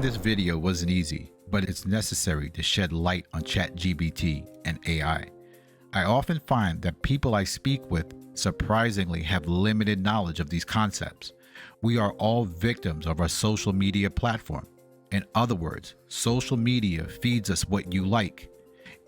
this video wasn't easy, but it's necessary to shed light on Chat GBT and AI. I often find that people I speak with surprisingly have limited knowledge of these concepts. We are all victims of our social media platform. In other words, social media feeds us what you like.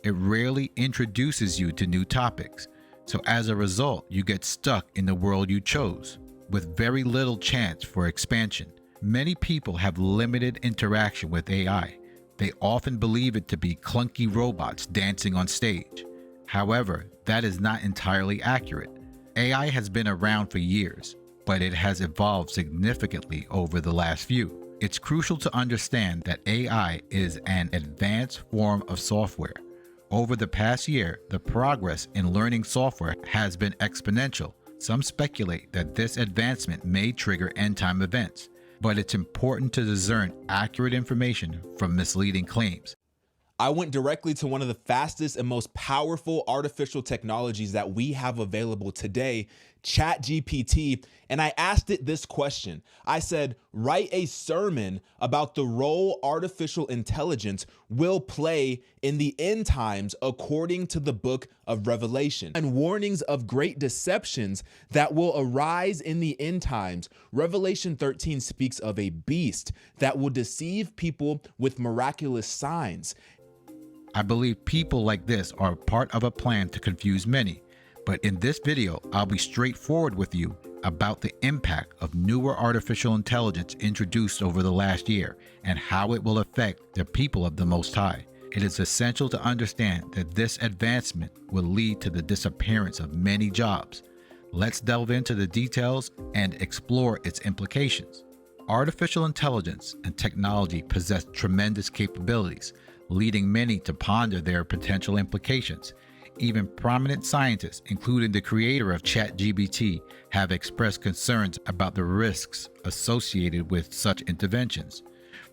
It rarely introduces you to new topics. So as a result, you get stuck in the world you chose, with very little chance for expansion. Many people have limited interaction with AI. They often believe it to be clunky robots dancing on stage. However, that is not entirely accurate. AI has been around for years, but it has evolved significantly over the last few. It's crucial to understand that AI is an advanced form of software. Over the past year, the progress in learning software has been exponential. Some speculate that this advancement may trigger end-time events, but it's important to discern accurate information from misleading claims. I went directly to one of the fastest and most powerful artificial technologies that we have available today, Chat GPT, and I asked it this question. I said, write a sermon about the role artificial intelligence will play in the end times according to the book of Revelation and warnings of great deceptions that will arise in the end times. Revelation 13 speaks of a beast that will deceive people with miraculous signs. I believe people like this are part of a plan to confuse many, but in this video, I'll be straightforward with you about the impact of newer artificial intelligence introduced over the last year and how it will affect the people of the Most High. It is essential to understand that this advancement will lead to the disappearance of many jobs. Let's delve into the details and explore its implications. Artificial intelligence and technology possess tremendous capabilities, leading many to ponder their potential implications. Even prominent scientists, including the creator of Chat GBT, have expressed concerns about the risks associated with such interventions.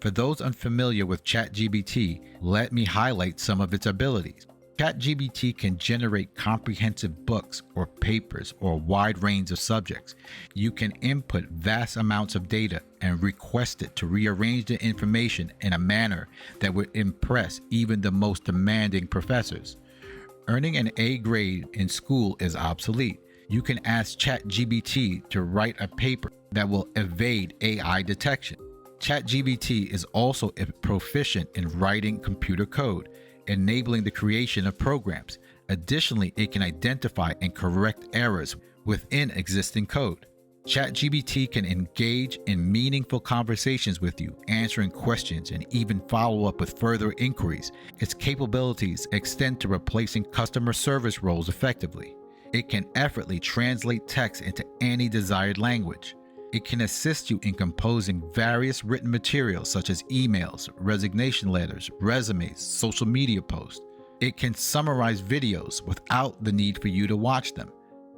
For those unfamiliar with Chat GBT, let me highlight some of its abilities. Chat GBT can generate comprehensive books or papers or a wide range of subjects. You can input vast amounts of data and request it to rearrange the information in a manner that would impress even the most demanding professors. Earning an A grade in school is obsolete. You can ask Chat GBT to write a paper that will evade AI detection. Chat GBT is also proficient in writing computer code, enabling the creation of programs. Additionally, it can identify and correct errors within existing code. ChatGPT can engage in meaningful conversations with you, answering questions and even follow up with further inquiries. Its capabilities extend to replacing customer service roles effectively. It can effortlessly translate text into any desired language. It can assist you in composing various written materials such as emails, resignation letters, resumes, social media posts. It can summarize videos without the need for you to watch them.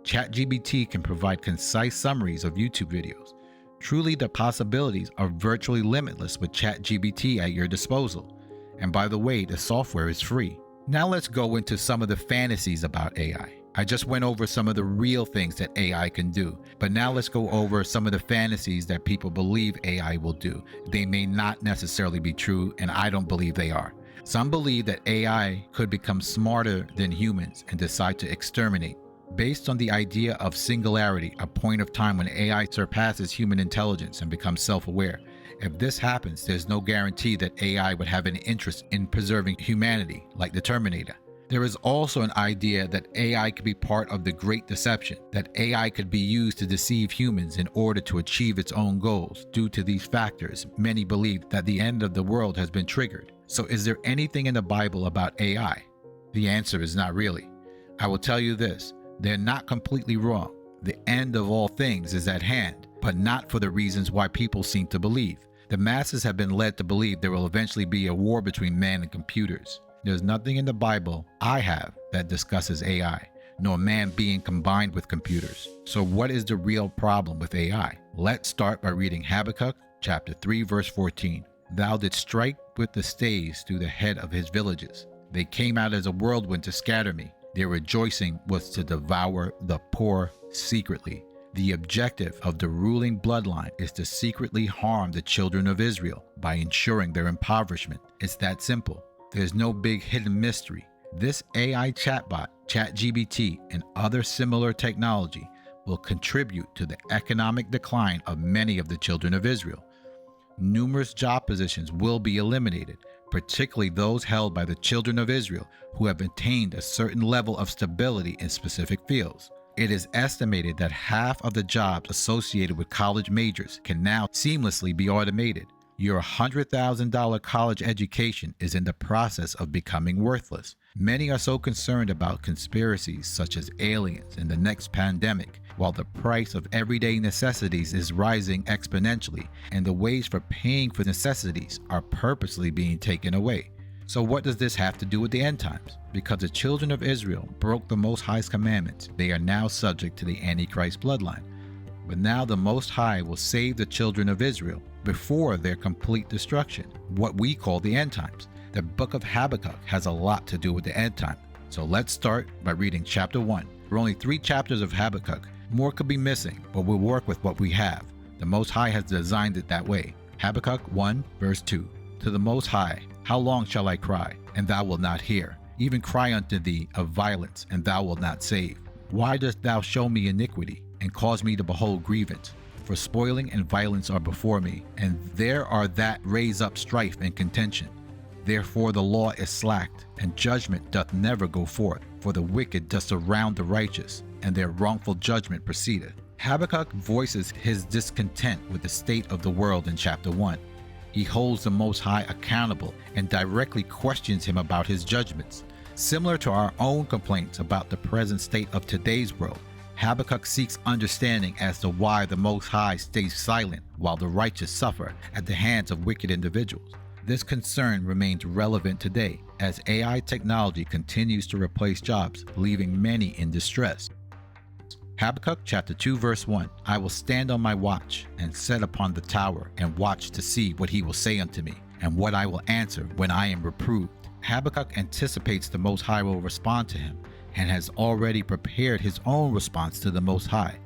ChatGPT can provide concise summaries of YouTube videos. Truly, the possibilities are virtually limitless with ChatGPT at your disposal. And by the way, the software is free. Now let's go into some of the fantasies about AI. I just went over some of the real things that AI can do, but now let's go over some of the fantasies that people believe AI will do. They may not necessarily be true, and I don't believe they are. Some believe that AI could become smarter than humans and decide to exterminate. Based on the idea of singularity, a point of time when AI surpasses human intelligence and becomes self-aware. If this happens, there's no guarantee that AI would have an interest in preserving humanity, like the Terminator. There is also an idea that AI could be part of the Great Deception, that AI could be used to deceive humans in order to achieve its own goals. Due to these factors, many believe that the end of the world has been triggered. So is there anything in the Bible about AI? The answer is not really. I will tell you this, they're not completely wrong. The end of all things is at hand, but not for the reasons why people seem to believe. The masses have been led to believe there will eventually be a war between man and computers. There's nothing in the Bible I have that discusses AI, nor man being combined with computers. So what is the real problem with AI? Let's start by reading Habakkuk chapter 3 verse 14. Thou didst strike with the staves through the head of his villages. They came out as a whirlwind to scatter me. Their rejoicing was to devour the poor secretly. The objective of the ruling bloodline is to secretly harm the children of Israel by ensuring their impoverishment. It's that simple. There's no big hidden mystery. This AI chatbot, Chat GBT, and other similar technology will contribute to the economic decline of many of the children of Israel. Numerous job positions will be eliminated, particularly those held by the children of Israel who have attained a certain level of stability in specific fields. It is estimated that half of the jobs associated with college majors can now seamlessly be automated. Your $100,000 college education is in the process of becoming worthless. Many are so concerned about conspiracies such as aliens and the next pandemic, while the price of everyday necessities is rising exponentially, and the ways for paying for necessities are purposely being taken away. So what does this have to do with the end times? Because the children of Israel broke the Most High's commandments, they are now subject to the Antichrist bloodline. But now the Most High will save the children of Israel before their complete destruction, what we call the end times. The book of Habakkuk has a lot to do with the end time. So let's start by reading chapter 1. There are only 3 chapters of Habakkuk. More could be missing, but we'll work with what we have. The Most High has designed it that way. Habakkuk 1 verse 2. To the Most High, how long shall I cry, and thou wilt not hear? Even cry unto thee of violence, and thou wilt not save. Why dost thou show me iniquity, and cause me to behold grievance? For spoiling and violence are before me, and there are that raise up strife and contention. Therefore the law is slacked, and judgment doth never go forth. For the wicked doth surround the righteous, and their wrongful judgment proceedeth. Habakkuk voices his discontent with the state of the world in chapter 1. He holds the Most High accountable and directly questions him about his judgments. Similar to our own complaints about the present state of today's world, Habakkuk seeks understanding as to why the Most High stays silent while the righteous suffer at the hands of wicked individuals. This concern remains relevant today as AI technology continues to replace jobs, leaving many in distress. Habakkuk chapter 2 verse 1. I will stand on my watch and set upon the tower and watch to see what he will say unto me and what I will answer when I am reproved. Habakkuk anticipates the Most High will respond to him and has already prepared his own response to the Most High,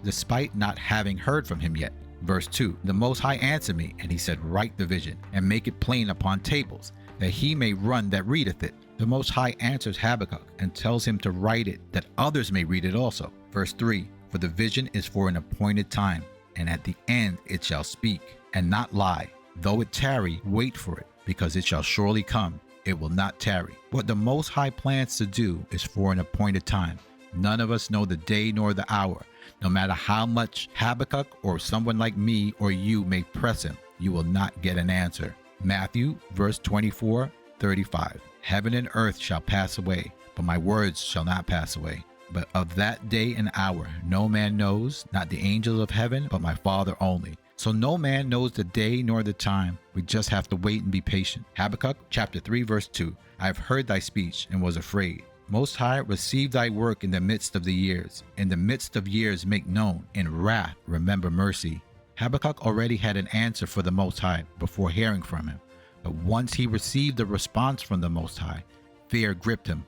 despite not having heard from him yet. Verse 2. The Most High answered me, and he said, write the vision and make it plain upon tables, that he may run that readeth it. The Most High answers Habakkuk and tells him to write it, that others may read it also. Verse 3. For the vision is for an appointed time, and at the end it shall speak, and not lie. Though it tarry, wait for it, because it shall surely come. It will not tarry. What the Most High plans to do is for an appointed time. None of us know the day nor the hour. No matter how much Habakkuk or someone like me or you may press him, you will not get an answer. Matthew verse 24:35. Heaven and earth shall pass away, but my words shall not pass away. But of that day and hour no man knows, not the angels of heaven, but my Father only. So no man knows the day nor the time. We just have to wait and be patient. Habakkuk chapter 3 verse 2. I have heard thy speech and was afraid. Most High, receive thy work in the midst of the years. In the midst of years make known. In wrath remember mercy. Habakkuk already had an answer for the Most High before hearing from him. But once he received a response from the Most High, fear gripped him.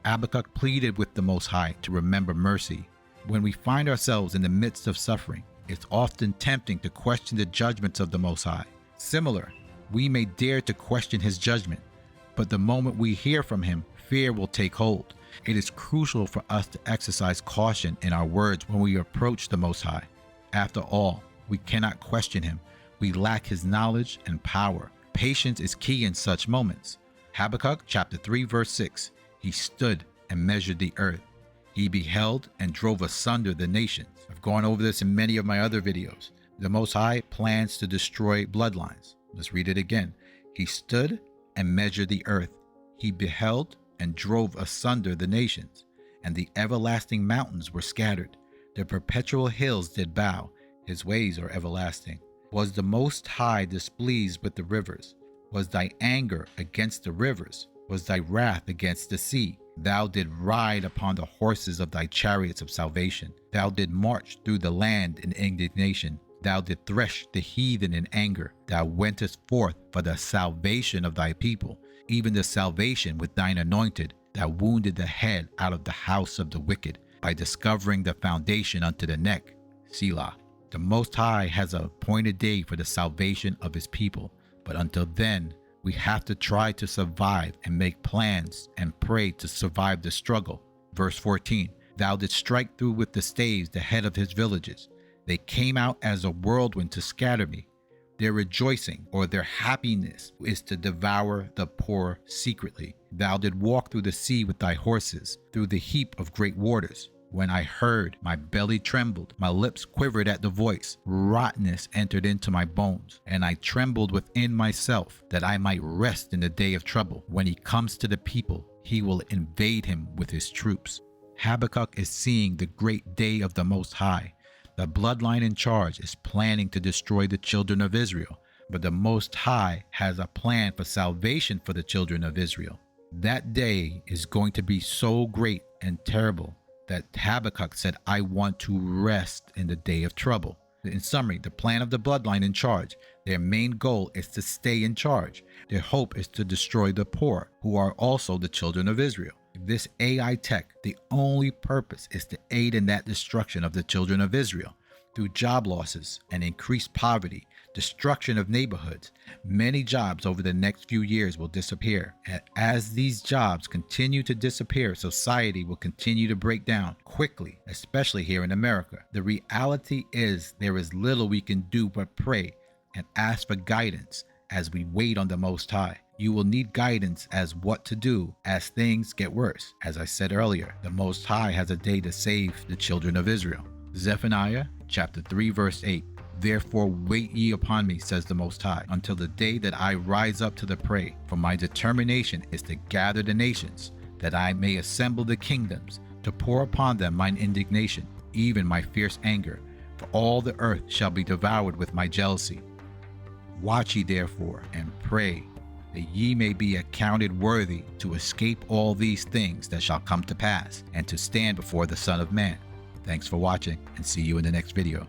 Habakkuk pleaded with the Most High to remember mercy. When we find ourselves in the midst of suffering, it's often tempting to question the judgments of the Most High. Similar, we may dare to question his judgment, but the moment we hear from him, fear will take hold. It is crucial for us to exercise caution in our words when we approach the Most High. After all, we cannot question him. We lack his knowledge and power. Patience is key in such moments. Habakkuk chapter 3 verse 6. He stood and measured the earth. He beheld and drove asunder the nations. I've gone over this in many of my other videos. The Most High plans to destroy bloodlines. Let's read it again. He stood and measured the earth. He beheld and drove asunder the nations, and the everlasting mountains were scattered. The perpetual hills did bow. His ways are everlasting. Was the Most High displeased with the rivers? Was thy anger against the rivers? Was thy wrath against the sea? Thou did ride upon the horses of thy chariots of salvation. Thou did march through the land in indignation. Thou did thresh the heathen in anger. Thou wentest forth for the salvation of thy people, even the salvation with thine anointed. Thou wounded the head out of the house of the wicked, by discovering the foundation unto the neck. Selah. The Most High has an appointed day for the salvation of his people, but until then, we have to try to survive and make plans and pray to survive the struggle. Verse 14, thou didst strike through with the staves the head of his villages. They came out as a whirlwind to scatter me. Their rejoicing or their happiness is to devour the poor secretly. Thou did walk through the sea with thy horses, through the heap of great waters. When I heard, my belly trembled, my lips quivered at the voice. Rottenness entered into my bones, and I trembled within myself, that I might rest in the day of trouble. When he comes to the people, he will invade him with his troops. Habakkuk is seeing the great day of the Most High. The bloodline in charge is planning to destroy the children of Israel, but the Most High has a plan for salvation for the children of Israel. That day is going to be so great and terrible that Habakkuk said, I want to rest in the day of trouble. In summary, the plan of the bloodline in charge, their main goal is to stay in charge. Their hope is to destroy the poor, who are also the children of Israel. This AI tech, the only purpose is to aid in that destruction of the children of Israel. Through job losses and increased poverty, destruction of neighborhoods, many jobs over the next few years will disappear. And as these jobs continue to disappear, society will continue to break down quickly, especially here in America. The reality is there is little we can do but pray and ask for guidance as we wait on the Most High. You will need guidance as what to do as things get worse. As I said earlier, the Most High has a day to save the children of Israel. Zephaniah chapter 3 verse 8. Therefore wait ye upon me, says the Most High, until the day that I rise up to the prey. For my determination is to gather the nations, that I may assemble the kingdoms, to pour upon them mine indignation, even my fierce anger. For all the earth shall be devoured with my jealousy. Watch ye therefore, and pray, that ye may be accounted worthy to escape all these things that shall come to pass, and to stand before the Son of Man. Thanks for watching, and see you in the next video.